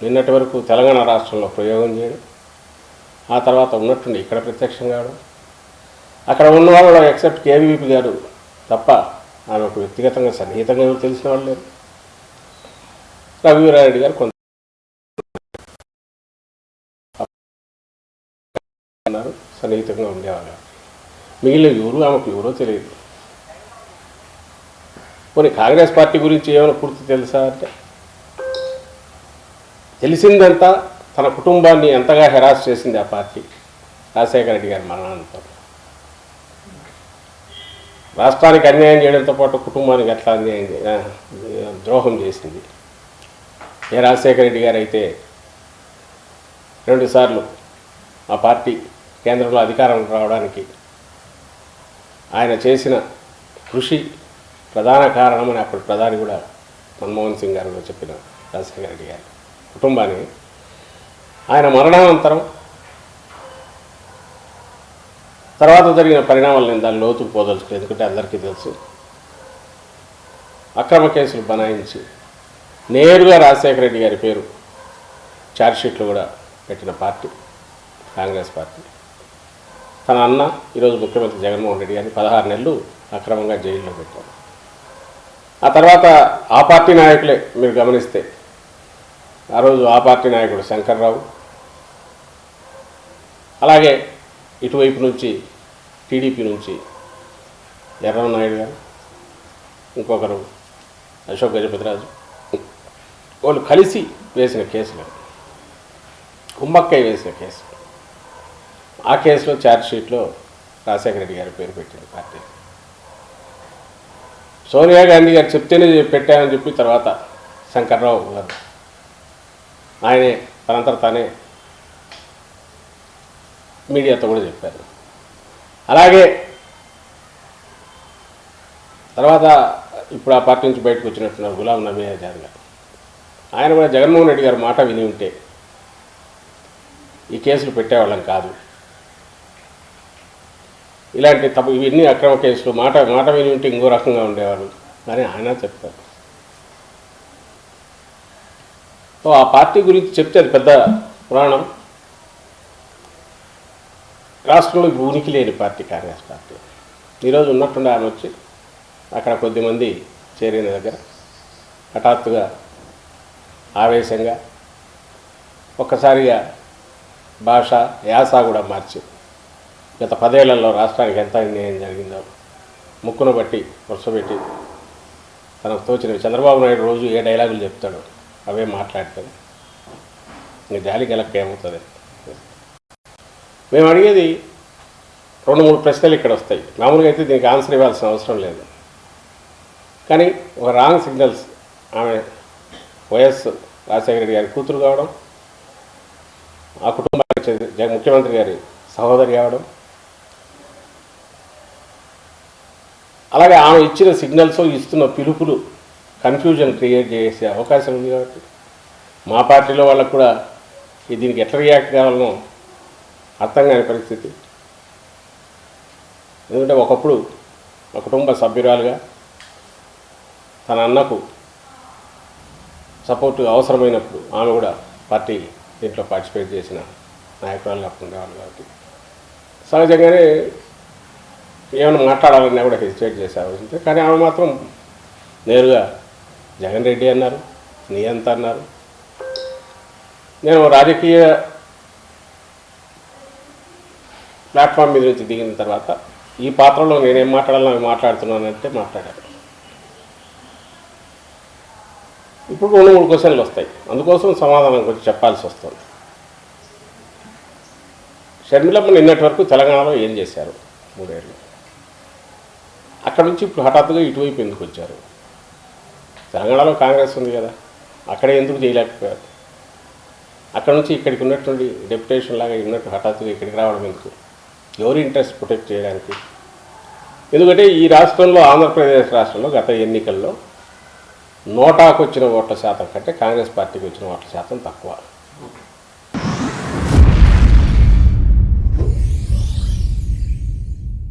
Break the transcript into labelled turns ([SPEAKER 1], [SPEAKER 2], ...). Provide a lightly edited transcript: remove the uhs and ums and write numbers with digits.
[SPEAKER 1] నిన్నటి వరకు తెలంగాణ రాష్ట్రంలో ప్రయోగం చేయడం, ఆ తర్వాత ఉన్నట్టుండి ఇక్కడ ప్రత్యక్షం కావడం, అక్కడ ఉన్న వాళ్ళు ఎక్సెప్ట్ కేవీపీ గారు తప్ప ఆమెకు వ్యక్తిగతంగా సన్నిహితంగా ఎవరు తెలిసిన వాళ్ళు లేరు. రఘువీరారెడ్డి గారు కొంత సన్నిహితంగా ఉండేవాళ్ళు. మిగిలిన ఎవరు ఆమెకు ఎవరో తెలియదు. కొన్ని కాంగ్రెస్ పార్టీ గురించి ఏమైనా పూర్తి తెలుసా అంటే తెలిసిందంతా తన కుటుంబాన్ని ఎంతగా హెరాస్ చేసింది ఆ పార్టీ రాజశేఖర రెడ్డి గారి మరణానంతరం. రాష్ట్రానికి అన్యాయం చేయడంతో పాటు కుటుంబానికి ఎట్లా ద్రోహం చేసింది. ఏ రాజశేఖర రెడ్డి గారు అయితే 2 సార్లు ఆ పార్టీ కేంద్రంలో అధికారం రావడానికి ఆయన చేసిన కృషి ప్రధాన కారణమని అప్పుడు ప్రధాని కూడా మన్మోహన్ సింగ్ గారు చెప్పిన రాజశేఖర రెడ్డి గారి కుటుంబాన్ని ఆయన మరణానంతరం తర్వాత జరిగిన పరిణామాలు నేను దాని లోతుకు పోదలుచుకోలేదు. ఎందుకంటే అందరికీ తెలుసు, అక్రమ కేసులు బనాయించి నేరుగా రాజశేఖర రెడ్డి గారి పేరు ఛార్జ్షీట్లు కూడా పెట్టిన పార్టీ కాంగ్రెస్ పార్టీ. తన అన్న ఈరోజు ముఖ్యమంత్రి జగన్మోహన్ రెడ్డి గారిని 16 నెలలు అక్రమంగా జైల్లో పెట్టారు. ఆ తర్వాత ఆ పార్టీ నాయకులే మీరు గమనిస్తే ఆ రోజు ఆ పార్టీ నాయకుడు శంకర్రావు, అలాగే ఇటువైపు నుంచి టీడీపీ నుంచి ఎర్రనాయుడు గారు, ఇంకొకరు అశోక్ గజపతిరాజు, వాళ్ళు కలిసి వేసిన కేసులు, కుమ్మక్కయ్య వేసిన కేసు. ఆ కేసులో ఛార్జ్షీట్లో రాజశేఖర రెడ్డి గారి పేరు పెట్టింది పార్టీ. సోనియా గాంధీ గారు చెప్తేనే పెట్టామని చెప్పి తర్వాత శంకర్రావు గారు ఆయనే తనంతట తానే మీడియాతో కూడా చెప్పారు. అలాగే తర్వాత ఇప్పుడు ఆ పార్టీ నుంచి బయటకు వచ్చినట్టున్నారు గులాం నబీ ఆజాద్ గారు. ఆయన కూడా జగన్మోహన్ రెడ్డి గారు మాట విని ఉంటే ఈ కేసులు పెట్టేవాళ్ళం కాదు, ఇలాంటి ఇవన్నీ అక్రమ కేసులు మాట విని ఉంటే ఇంకో రకంగా ఉండేవారు అని ఆయన చెప్తారు. ఆ పార్టీ గురించి చెప్తే అది పెద్ద పురాణం. రాష్ట్రంలో ఇప్పుడు ఉనికి లేని పార్టీ కాంగ్రెస్ పార్టీ. ఈరోజు ఉన్నట్టుండే ఆమె వచ్చి అక్కడ కొద్దిమంది చేరిన దగ్గర హఠాత్తుగా ఆవేశంగా ఒక్కసారిగా భాష యాస కూడా మార్చి గత 10 ఏళ్లలో రాష్ట్రానికి ఎంత అన్యాయం జరిగిందో ముక్కున బట్టి వరుసపెట్టి తనకు తోచినవి చంద్రబాబు నాయుడు రోజు ఏ డైలాగులు చెప్తాడో అవే మాట్లాడుతుంది. ఇంక జాలి గెలక్క ఏమవుతుంది. మేము అడిగేది 2-3 ప్రశ్నలు ఇక్కడ వస్తాయి. మామూలుగా అయితే దీనికి ఆన్సర్ ఇవ్వాల్సిన అవసరం లేదు, కానీ ఒక రాంగ్ సిగ్నల్స్. ఆమె వైఎస్ రాజశేఖర రెడ్డి గారి కూతురు కావడం, ఆ కుటుంబానికి ముఖ్యమంత్రి గారి సహోదరి కావడం, అలాగే ఆమె ఇచ్చిన సిగ్నల్స్ ఇస్తున్న పిలుపులు కన్ఫ్యూజన్ క్రియేట్ చేసే అవకాశం ఉంది. కాబట్టి మా పార్టీలో వాళ్ళకు కూడా దీనికి ఎట్లా రియాక్ట్ కావాలనో అర్థం కాని పరిస్థితి. ఎందుకంటే ఒకప్పుడు ఒక కుటుంబ సభ్యురాలుగా తన అన్నకు సపోర్ట్ అవసరమైనప్పుడు ఆమె కూడా పార్టీ దీంట్లో పార్టిసిపేట్ చేసిన నాయకురాలుగా ఉండేవాళ్ళు. కాబట్టి సహజంగానే ఏమైనా మాట్లాడాలన్నా కూడా హెసిటేట్ చేసే అవసరం. కానీ ఆమె మాత్రం నేరుగా జగన్ రెడ్డి అన్నారు, నీ ఎంత అన్నారు. నేను రాజకీయ ప్లాట్ఫామ్ మీద నుంచి దిగిన తర్వాత ఈ పాత్రలో నేనేం మాట్లాడాలని అవి మాట్లాడుతున్నానంటే మాట్లాడాను. ఇప్పుడు 2-3 క్వశ్చన్లు వస్తాయి, అందుకోసం సమాధానం కొంచెం చెప్పాల్సి వస్తుంది. షర్మిలమ్మ నిన్నటి వరకు తెలంగాణలో ఏం చేశారు 3 ఏళ్ళు? అక్కడ నుంచి ఇప్పుడు హఠాత్తుగా ఇటువైపు ఎందుకు వచ్చారు? తెలంగాణలో కాంగ్రెస్ ఉంది కదా, అక్కడే ఎందుకు చేయలేకపోయారు? అక్కడ నుంచి ఇక్కడికి ఉన్నటువంటి డెప్యుటేషన్ లాగా ఉన్నట్టు హఠాత్తుగా ఇక్కడికి రావడం ఎందుకు? ఎవరి ఇంట్రెస్ట్ ప్రొటెక్ట్ చేయడానికి? ఎందుకంటే ఈ రాష్ట్రంలో, ఆంధ్రప్రదేశ్ రాష్ట్రంలో గత ఎన్నికల్లో నోటాకు వచ్చిన ఓట్ల శాతం కంటే కాంగ్రెస్ పార్టీకి వచ్చిన ఓట్ల శాతం తక్కువ.